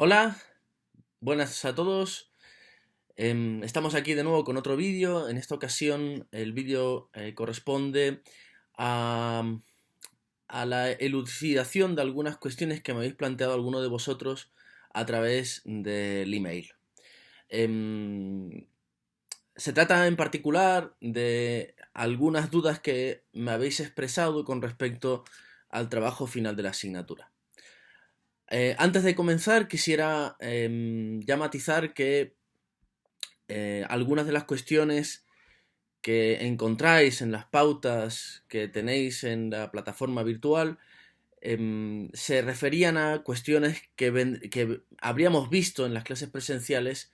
Hola, buenas a todos. Estamos aquí de nuevo con otro vídeo. En esta ocasión el vídeo corresponde a, a la elucidación de algunas cuestiones que me habéis planteado alguno de vosotros a través del email. Em, Se trata en particular de algunas dudas que me habéis expresado con respecto al trabajo final de la asignatura. Antes de comenzar, quisiera ya matizar que algunas de las cuestiones que encontráis en las pautas que tenéis en la plataforma virtual se referían a cuestiones que habríamos visto en las clases presenciales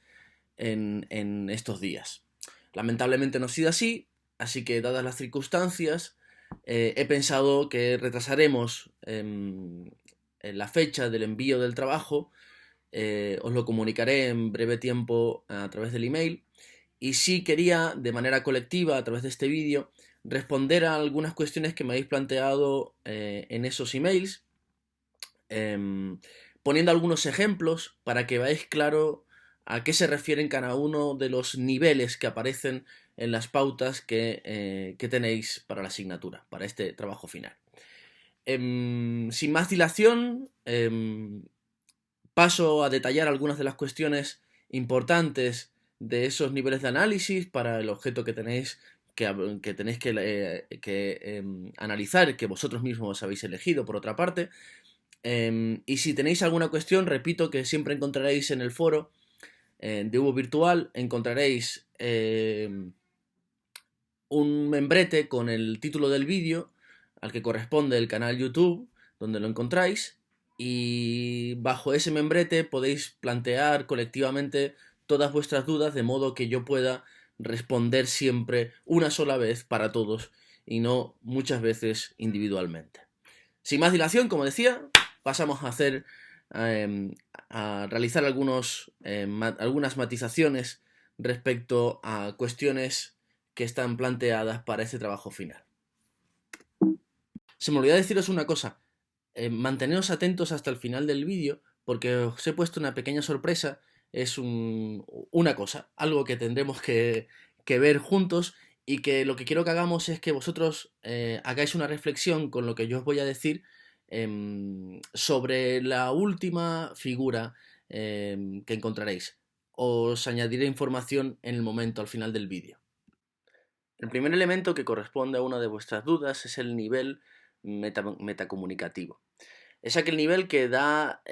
en estos días. Lamentablemente no ha sido así, así que dadas las circunstancias, he pensado que retrasaremos en la fecha del envío del trabajo. Os lo comunicaré en breve tiempo a través del email. Y sí quería, de manera colectiva, a través de este vídeo, responder a algunas cuestiones que me habéis planteado en esos emails, em, poniendo algunos ejemplos para que veáis claro a qué se refieren cada uno de los niveles que aparecen en las pautas que tenéis para la asignatura, para este trabajo final. Sin más dilación, paso a detallar algunas de las cuestiones importantes de esos niveles de análisis para el objeto que tenéis que analizar, que vosotros mismos habéis elegido, por otra parte. Y si tenéis alguna cuestión, repito que siempre encontraréis en el foro de Hugo Virtual, encontraréis un membrete con el título del vídeo al que corresponde el canal YouTube, donde lo encontráis, y bajo ese membrete podéis plantear colectivamente todas vuestras dudas de modo que yo pueda responder siempre una sola vez para todos y no muchas veces individualmente. Sin más dilación, como decía, pasamos a hacer a realizar algunas matizaciones respecto a cuestiones que están planteadas para este trabajo final. Se me olvidó deciros una cosa, manteneos atentos hasta el final del vídeo porque os he puesto una pequeña sorpresa, es una cosa, algo que tendremos que ver juntos y que lo que quiero que hagamos es que vosotros hagáis una reflexión con lo que yo os voy a decir sobre la última figura que encontraréis. Os añadiré información en el momento al final del vídeo. El primer elemento que corresponde a una de vuestras dudas es el nivel metacomunicativo. Es aquel nivel que da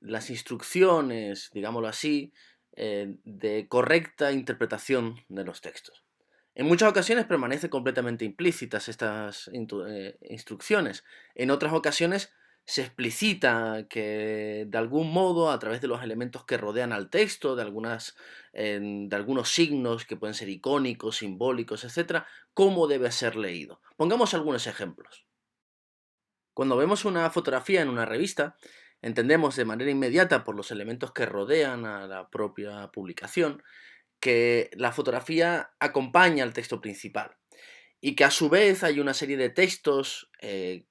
las instrucciones, digámoslo así, de correcta interpretación de los textos. En muchas ocasiones permanecen completamente implícitas estas instrucciones. En otras ocasiones se explicita que de algún modo, a través de los elementos que rodean al texto, de algunos signos que pueden ser icónicos, simbólicos, etc., cómo debe ser leído. Pongamos algunos ejemplos. Cuando vemos una fotografía en una revista, entendemos de manera inmediata por los elementos que rodean a la propia publicación que la fotografía acompaña al texto principal y que a su vez hay una serie de textos,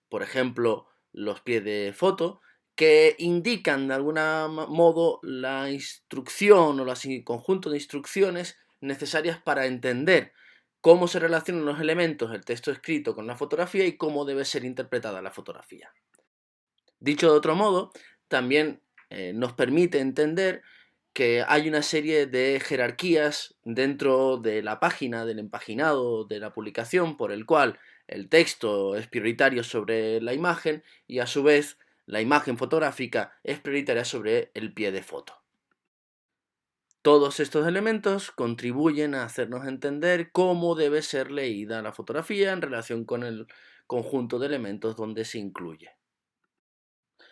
por ejemplo, los pies de foto, que indican de algún modo la instrucción o el conjunto de instrucciones necesarias para entender cómo se relacionan los elementos del texto escrito con la fotografía y cómo debe ser interpretada la fotografía. Dicho de otro modo, también nos permite entender que hay una serie de jerarquías dentro de la página, del empaginado de la publicación, por el cual el texto es prioritario sobre la imagen y a su vez la imagen fotográfica es prioritaria sobre el pie de foto. Todos estos elementos contribuyen a hacernos entender cómo debe ser leída la fotografía en relación con el conjunto de elementos donde se incluye.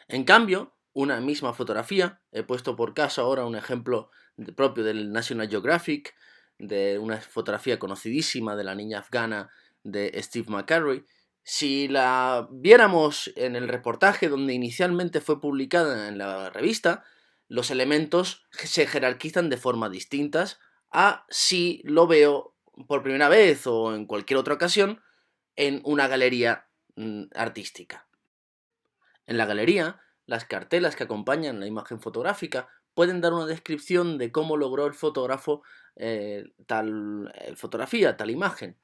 En cambio, una misma fotografía, he puesto por caso ahora un ejemplo propio del National Geographic, de una fotografía conocidísima de la niña afgana de Steve McCurry. Si la viéramos en el reportaje donde inicialmente fue publicada en la revista, los elementos se jerarquizan de forma distintas a si lo veo por primera vez o en cualquier otra ocasión en una galería artística. En la galería Las cartelas que acompañan la imagen fotográfica pueden dar una descripción de cómo logró el fotógrafo tal fotografía, tal imagen.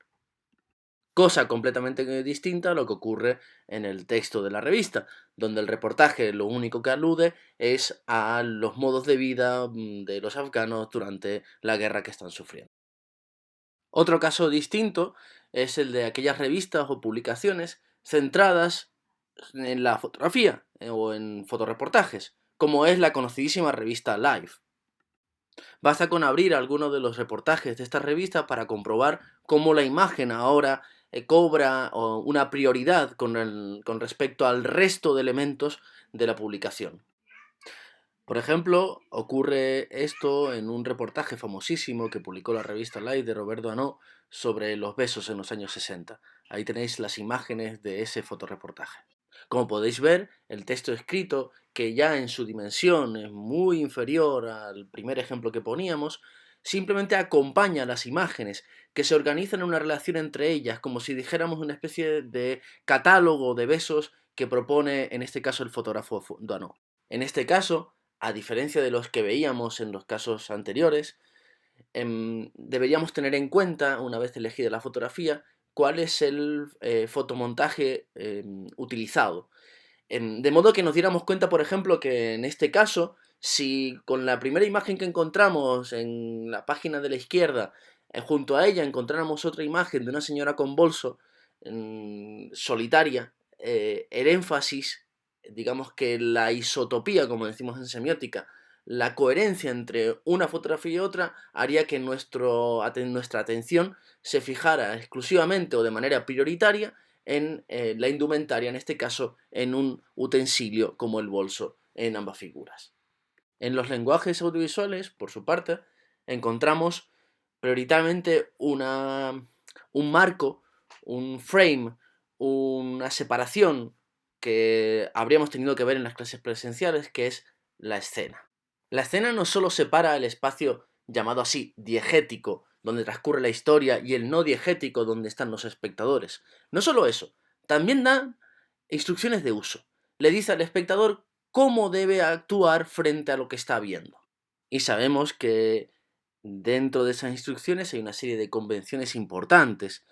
Cosa completamente distinta a lo que ocurre en el texto de la revista, donde el reportaje lo único que alude es a los modos de vida de los afganos durante la guerra que están sufriendo. Otro caso distinto es el de aquellas revistas o publicaciones centradas en la fotografía o en fotoreportajes, como es la conocidísima revista Life. Basta con abrir alguno de los reportajes de esta revista para comprobar cómo la imagen ahora cobra una prioridad con respecto al resto de elementos de la publicación. Por ejemplo, ocurre esto en un reportaje famosísimo que publicó la revista Life de Robert Doisneau sobre los besos en los años 60. Ahí tenéis las imágenes de ese fotoreportaje. Como podéis ver, el texto escrito, que ya en su dimensión es muy inferior al primer ejemplo que poníamos, simplemente acompaña las imágenes, que se organizan en una relación entre ellas, como si dijéramos una especie de catálogo de besos que propone en este caso el fotógrafo Doisneau. En este caso, a diferencia de los que veíamos en los casos anteriores, deberíamos tener en cuenta, una vez elegida la fotografía, cuál es el fotomontaje utilizado. De modo que nos diéramos cuenta, por ejemplo, que en este caso, si con la primera imagen que encontramos en la página de la izquierda, junto a ella encontráramos otra imagen de una señora con bolso, solitaria, el énfasis, digamos que la isotopía, como decimos en semiótica, la coherencia entre una fotografía y otra haría que nuestra atención se fijara exclusivamente o de manera prioritaria en la indumentaria, en este caso en un utensilio como el bolso en ambas figuras. En los lenguajes audiovisuales, por su parte, encontramos prioritariamente un marco, un frame, una separación que habríamos tenido que ver en las clases presenciales, que es la escena. La escena no solo separa el espacio llamado así diegético, donde transcurre la historia, y el no diegético, donde están los espectadores. No solo eso, también da instrucciones de uso. Le dice al espectador cómo debe actuar frente a lo que está viendo. Y sabemos que dentro de esas instrucciones hay una serie de convenciones importantes.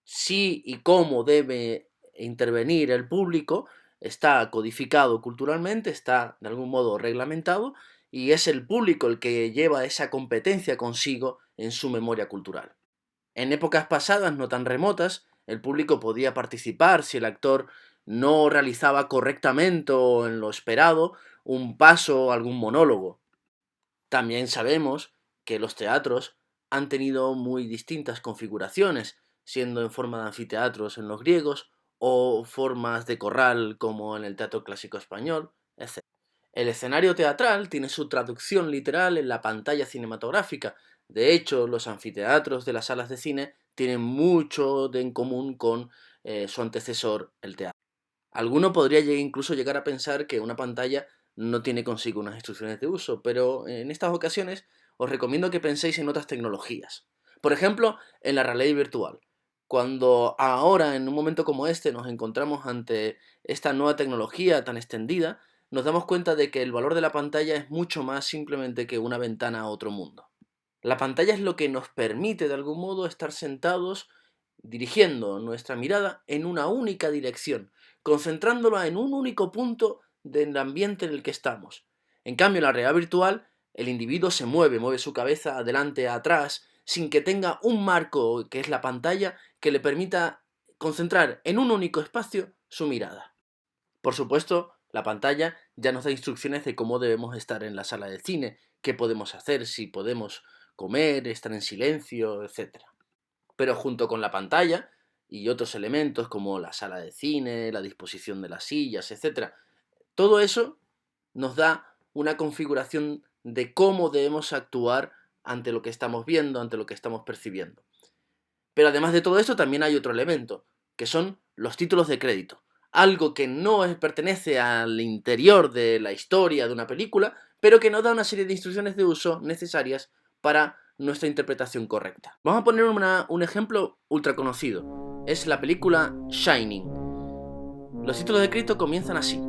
Sí y cómo debe intervenir el público está codificado culturalmente, está de algún modo reglamentado, y es el público el que lleva esa competencia consigo en su memoria cultural. En épocas pasadas, no tan remotas, el público podía participar si el actor no realizaba correctamente o en lo esperado un paso o algún monólogo. También sabemos que los teatros han tenido muy distintas configuraciones, siendo en forma de anfiteatros en los griegos o formas de corral como en el teatro clásico español, etc. El escenario teatral tiene su traducción literal en la pantalla cinematográfica. De hecho, los anfiteatros de las salas de cine tienen mucho en común con su antecesor, el teatro. Alguno podría incluso llegar a pensar que una pantalla no tiene consigo unas instrucciones de uso, pero en estas ocasiones os recomiendo que penséis en otras tecnologías. Por ejemplo, en la realidad virtual. Cuando ahora, en un momento como este, nos encontramos ante esta nueva tecnología tan extendida, nos damos cuenta de que el valor de la pantalla es mucho más simplemente que una ventana a otro mundo. La pantalla es lo que nos permite, de algún modo, estar sentados dirigiendo nuestra mirada en una única dirección, concentrándola en un único punto del ambiente en el que estamos. En cambio, en la realidad virtual, el individuo se mueve su cabeza adelante, atrás, sin que tenga un marco, que es la pantalla, que le permita concentrar en un único espacio su mirada. Por supuesto, la pantalla ya nos da instrucciones de cómo debemos estar en la sala de cine, qué podemos hacer, si podemos comer, estar en silencio, etc. Pero junto con la pantalla y otros elementos como la sala de cine, la disposición de las sillas, etc., todo eso nos da una configuración de cómo debemos actuar ante lo que estamos viendo, ante lo que estamos percibiendo. Pero además de todo esto también hay otro elemento, que son los títulos de crédito. Algo que no pertenece al interior de la historia de una película, pero que nos da una serie de instrucciones de uso necesarias para nuestra interpretación correcta. Vamos a poner un ejemplo ultra conocido. Es la película Shining. Los títulos de crédito comienzan así.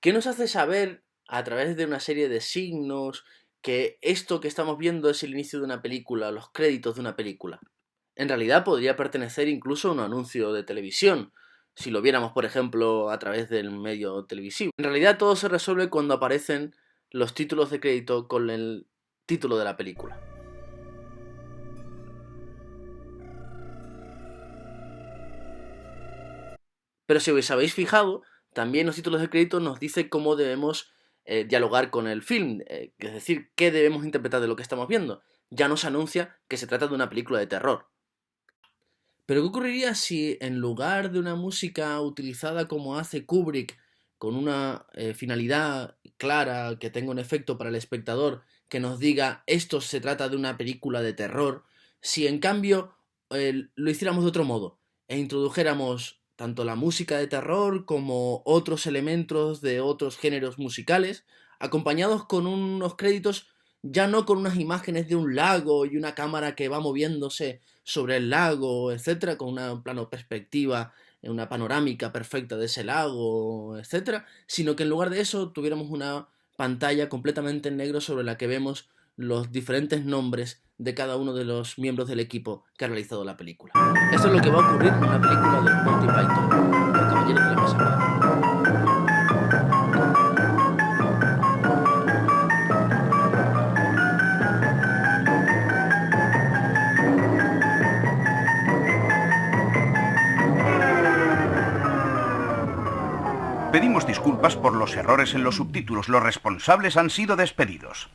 ¿Qué nos hace saber a través de una serie de signos que esto que estamos viendo es el inicio de una película, los créditos de una película? En realidad podría pertenecer incluso a un anuncio de televisión, si lo viéramos, por ejemplo, a través del medio televisivo. En realidad todo se resuelve cuando aparecen los títulos de crédito con el título de la película. Pero si os habéis fijado, también los títulos de crédito nos dicen cómo debemos dialogar con el film, es decir, qué debemos interpretar de lo que estamos viendo. Ya nos anuncia que se trata de una película de terror. Pero ¿qué ocurriría si en lugar de una música utilizada como hace Kubrick, con una finalidad clara, que tenga un efecto para el espectador, que nos diga esto se trata de una película de terror, si en cambio lo hiciéramos de otro modo e introdujéramos tanto la música de terror como otros elementos de otros géneros musicales, acompañados con unos créditos ya no con unas imágenes de un lago y una cámara que va moviéndose sobre el lago, etcétera, con una plano perspectiva, una panorámica perfecta de ese lago, etcétera, sino que en lugar de eso tuviéramos una pantalla completamente en negro sobre la que vemos los diferentes nombres de cada uno de los miembros del equipo que ha realizado la película. Esto es lo que va a ocurrir en una película de Monty Python, Los Caballeros de la Mesa Cuadrada. Pedimos disculpas por los errores en los subtítulos. Los responsables han sido despedidos.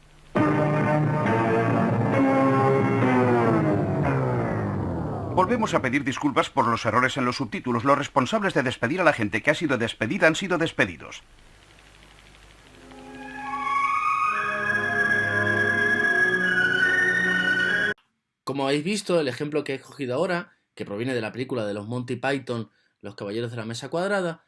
Volvemos a pedir disculpas por los errores en los subtítulos. Los responsables de despedir a la gente que ha sido despedida han sido despedidos. Como habéis visto, el ejemplo que he cogido ahora, que proviene de la película de los Monty Python, Los Caballeros de la Mesa Cuadrada,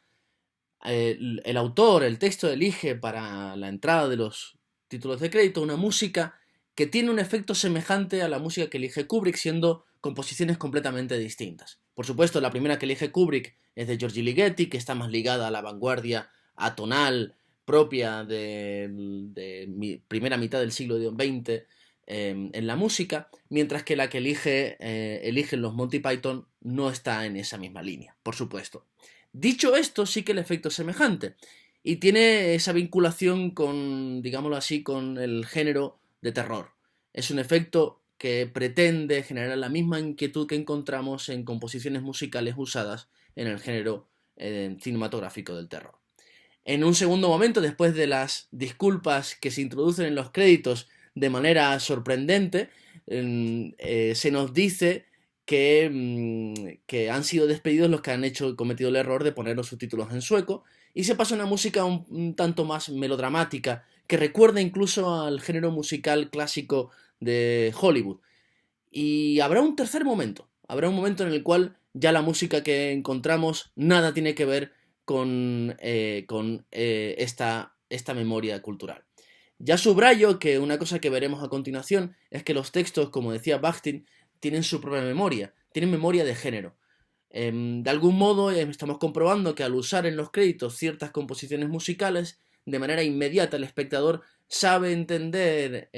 el autor, el texto elige para la entrada de los títulos de crédito una música que tiene un efecto semejante a la música que elige Kubrick, siendo composiciones completamente distintas. Por supuesto, la primera que elige Kubrick es de Giorgi Ligeti, que está más ligada a la vanguardia atonal propia de primera mitad del siglo XX en la música, mientras que la que eligen los Monty Python no está en esa misma línea, por supuesto. Dicho esto, sí que el efecto es semejante y tiene esa vinculación con, digámoslo así, con el género de terror. Es un efecto que pretende generar la misma inquietud que encontramos en composiciones musicales usadas en el género cinematográfico del terror. En un segundo momento, después de las disculpas que se introducen en los créditos de manera sorprendente, se nos dice que han sido despedidos los que han cometido el error de poner los subtítulos en sueco, y se pasa una música un tanto más melodramática, que recuerda incluso al género musical clásico de Hollywood. Y habrá un tercer momento, habrá un momento en el cual ya la música que encontramos nada tiene que ver con esta memoria cultural. Ya subrayo que una cosa que veremos a continuación es que los textos, como decía Bakhtin, tienen su propia memoria, tienen memoria de género. De algún modo estamos comprobando que al usar en los créditos ciertas composiciones musicales, de manera inmediata el espectador sabe entender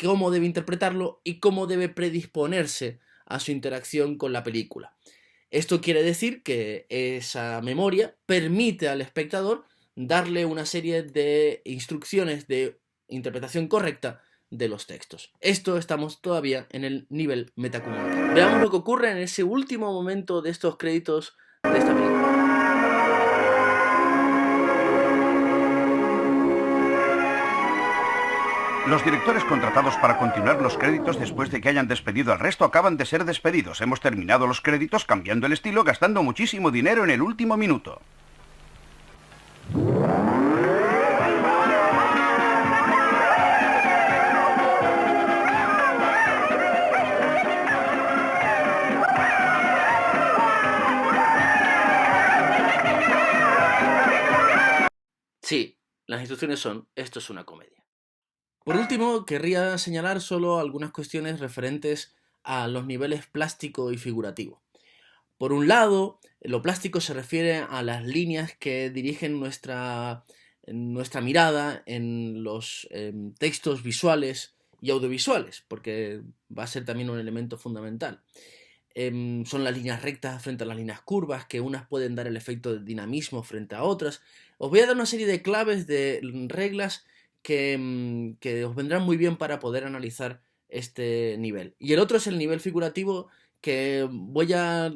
cómo debe interpretarlo y cómo debe predisponerse a su interacción con la película. Esto quiere decir que esa memoria permite al espectador darle una serie de instrucciones de interpretación correcta de los textos. Esto estamos todavía en el nivel metacomunitario. Veamos lo que ocurre en ese último momento de estos créditos de esta película. Los directores contratados para continuar los créditos después de que hayan despedido al resto acaban de ser despedidos. Hemos terminado los créditos cambiando el estilo, gastando muchísimo dinero en el último minuto. Sí, las instrucciones son, esto es una comedia. Por último, querría señalar solo algunas cuestiones referentes a los niveles plástico y figurativo. Por un lado, lo plástico se refiere a las líneas que dirigen nuestra mirada en los textos visuales y audiovisuales, porque va a ser también un elemento fundamental. Son las líneas rectas frente a las líneas curvas, que unas pueden dar el efecto de dinamismo frente a otras. Os voy a dar una serie de claves, de reglas que os vendrán muy bien para poder analizar este nivel. Y el otro es el nivel figurativo, que voy a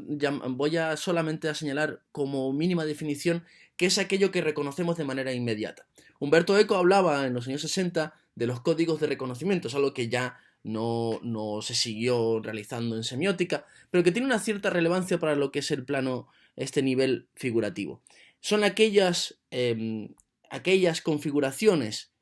solamente a señalar como mínima definición, que es aquello que reconocemos de manera inmediata. Humberto Eco hablaba en los años 60 de los códigos de reconocimiento, es algo que ya no se siguió realizando en semiótica, pero que tiene una cierta relevancia para lo que es el plano, este nivel figurativo. Son aquellas configuraciones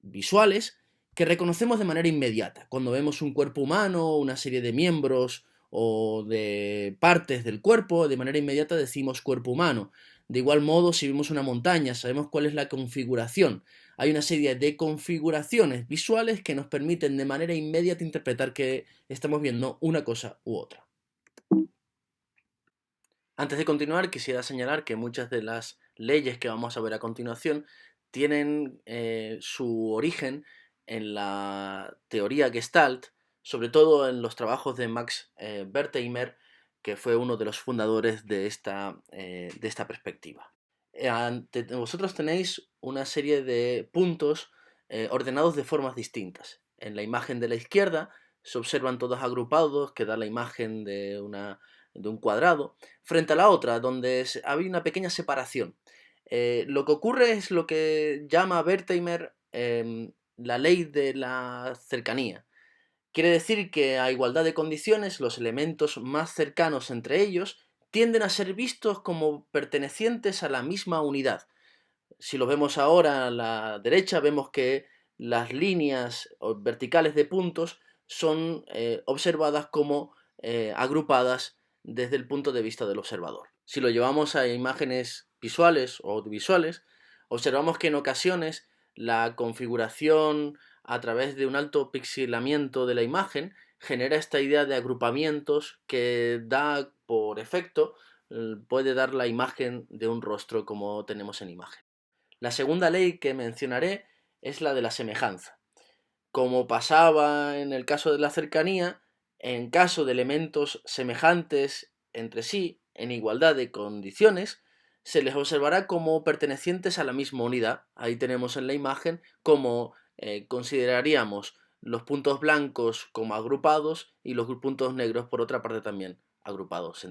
visuales que reconocemos de manera inmediata. Cuando vemos un cuerpo humano, una serie de miembros o de partes del cuerpo, de manera inmediata decimos cuerpo humano. De igual modo, si vemos una montaña, sabemos cuál es la configuración. Hay una serie de configuraciones visuales que nos permiten de manera inmediata interpretar que estamos viendo una cosa u otra. Antes de continuar, quisiera señalar que muchas de las leyes que vamos a ver a continuación tienen su origen en la teoría Gestalt, sobre todo en los trabajos de Max Wertheimer, que fue uno de los fundadores de esta perspectiva. Ante vosotros tenéis una serie de puntos ordenados de formas distintas. En la imagen de la izquierda se observan todos agrupados, que da la imagen de un cuadrado, frente a la otra, donde había una pequeña separación. Lo que ocurre es lo que llama Wertheimer la ley de la cercanía. Quiere decir que a igualdad de condiciones, los elementos más cercanos entre ellos tienden a ser vistos como pertenecientes a la misma unidad. Si lo vemos ahora a la derecha, vemos que las líneas verticales de puntos son observadas como agrupadas desde el punto de vista del observador. Si lo llevamos a imágenes visuales o audiovisuales, observamos que en ocasiones la configuración a través de un alto pixelamiento de la imagen genera esta idea de agrupamientos que da por efecto, puede dar la imagen de un rostro como tenemos en imagen. La segunda ley que mencionaré es la de la semejanza. Como pasaba en el caso de la cercanía, en caso de elementos semejantes entre sí, en igualdad de condiciones, se les observará como pertenecientes a la misma unidad. Ahí tenemos en la imagen cómo consideraríamos los puntos blancos como agrupados y los puntos negros por otra parte también agrupados.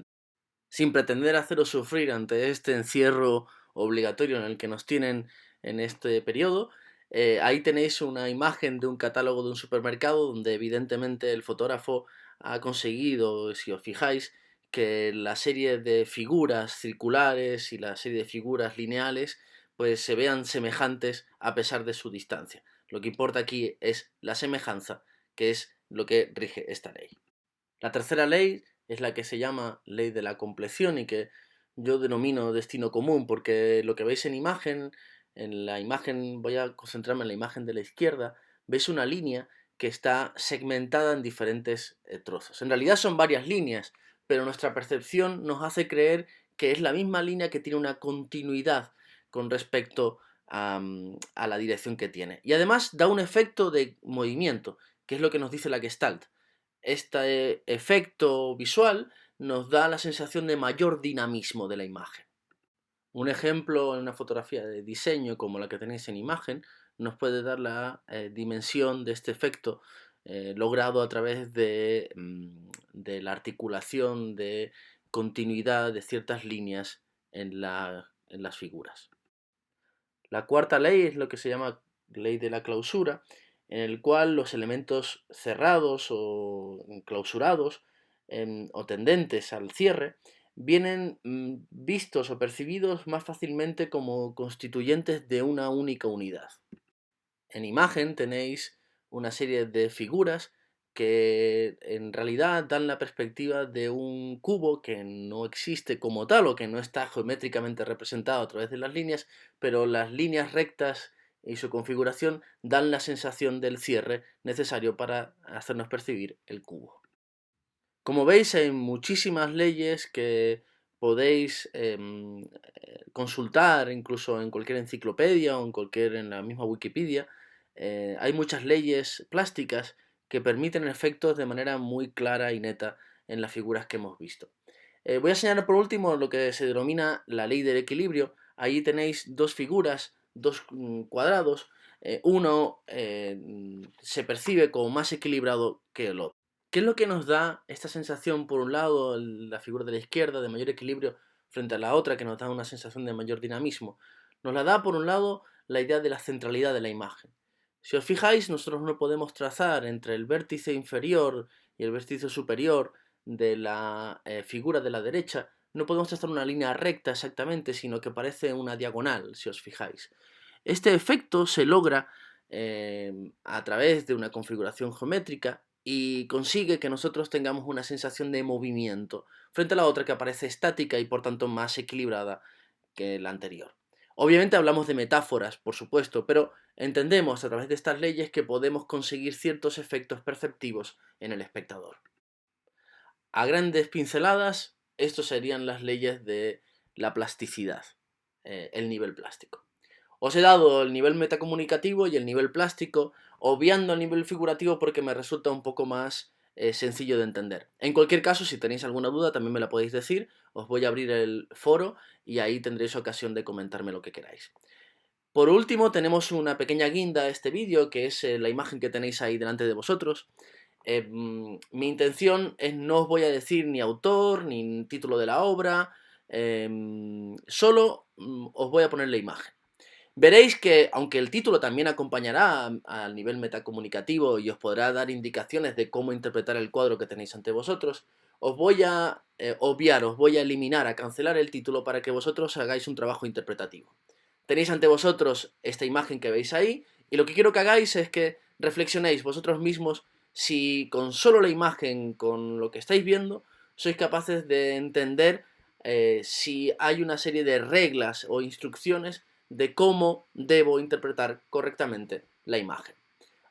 Sin pretender haceros sufrir ante este encierro obligatorio en el que nos tienen en este periodo, ahí tenéis una imagen de un catálogo de un supermercado donde evidentemente el fotógrafo ha conseguido, si os fijáis, que la serie de figuras circulares y la serie de figuras lineales pues se vean semejantes a pesar de su distancia. Lo que importa aquí es la semejanza, que es lo que rige esta ley. La tercera ley es la que se llama ley de la compleción y que yo denomino destino común, porque lo que veis en la imagen, voy a concentrarme en la imagen de la izquierda, veis una línea que está segmentada en diferentes trozos. En realidad son varias líneas, pero nuestra percepción nos hace creer que es la misma línea, que tiene una continuidad con respecto a la dirección que tiene. Y además da un efecto de movimiento, que es lo que nos dice la Gestalt. Este efecto visual nos da la sensación de mayor dinamismo de la imagen. Un ejemplo en una fotografía de diseño como la que tenéis en imagen nos puede dar la dimensión de este efecto logrado a través de la articulación de continuidad de ciertas líneas en las figuras. La cuarta ley es lo que se llama ley de la clausura, en el cual los elementos cerrados o clausurados o tendentes al cierre vienen vistos o percibidos más fácilmente como constituyentes de una única unidad. En imagen tenéis una serie de figuras que en realidad dan la perspectiva de un cubo que no existe como tal o que no está geométricamente representado a través de las líneas, pero las líneas rectas y su configuración dan la sensación del cierre necesario para hacernos percibir el cubo. Como veis, hay muchísimas leyes que podéis consultar, incluso en cualquier enciclopedia o en la misma Wikipedia. Hay muchas leyes plásticas que permiten efectos de manera muy clara y neta en las figuras que hemos visto. Voy a señalar por último lo que se denomina la ley del equilibrio. Allí tenéis dos figuras, dos cuadrados. Uno se percibe como más equilibrado que el otro. ¿Qué es lo que nos da esta sensación, por un lado, la figura de la izquierda, de mayor equilibrio, frente a la otra, que nos da una sensación de mayor dinamismo? Nos la da, por un lado, la idea de la centralidad de la imagen. Si os fijáis, nosotros no podemos trazar entre el vértice inferior y el vértice superior de la figura de la derecha, no podemos trazar una línea recta exactamente, sino que parece una diagonal, si os fijáis. Este efecto se logra a través de una configuración geométrica y consigue que nosotros tengamos una sensación de movimiento frente a la otra que aparece estática y por tanto más equilibrada que la anterior. Obviamente hablamos de metáforas, por supuesto, pero entendemos a través de estas leyes que podemos conseguir ciertos efectos perceptivos en el espectador. A grandes pinceladas, estos serían las leyes de la plasticidad, el nivel plástico. Os he dado el nivel metacomunicativo y el nivel plástico, obviando el nivel figurativo porque me resulta un poco más sencillo de entender. En cualquier caso, si tenéis alguna duda, también me la podéis decir. Os voy a abrir el foro y ahí tendréis ocasión de comentarme lo que queráis. Por último, tenemos una pequeña guinda a este vídeo, que es la imagen que tenéis ahí delante de vosotros. Mi intención es no os voy a decir ni autor, ni título de la obra, solo os voy a poner la imagen. Veréis que, aunque el título también acompañará al nivel metacomunicativo y os podrá dar indicaciones de cómo interpretar el cuadro que tenéis ante vosotros, os voy a obviar, os voy a eliminar, a cancelar el título para que vosotros hagáis un trabajo interpretativo. Tenéis ante vosotros esta imagen que veis ahí y lo que quiero que hagáis es que reflexionéis vosotros mismos si con solo la imagen, con lo que estáis viendo, sois capaces de entender si hay una serie de reglas o instrucciones de cómo debo interpretar correctamente la imagen.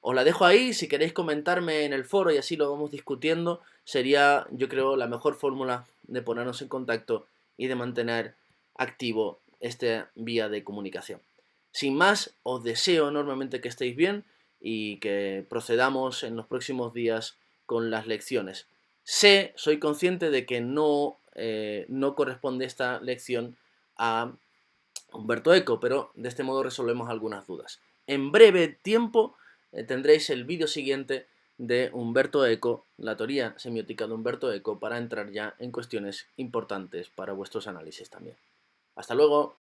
Os la dejo ahí, si queréis comentarme en el foro y así lo vamos discutiendo, sería, yo creo, la mejor fórmula de ponernos en contacto y de mantener activo esta vía de comunicación. Sin más, os deseo enormemente que estéis bien y que procedamos en los próximos días con las lecciones. Soy consciente de que no corresponde esta lección a Humberto Eco, pero de este modo resolvemos algunas dudas. En breve tiempo tendréis el vídeo siguiente de Humberto Eco, la teoría semiótica de Humberto Eco, para entrar ya en cuestiones importantes para vuestros análisis también. Hasta luego.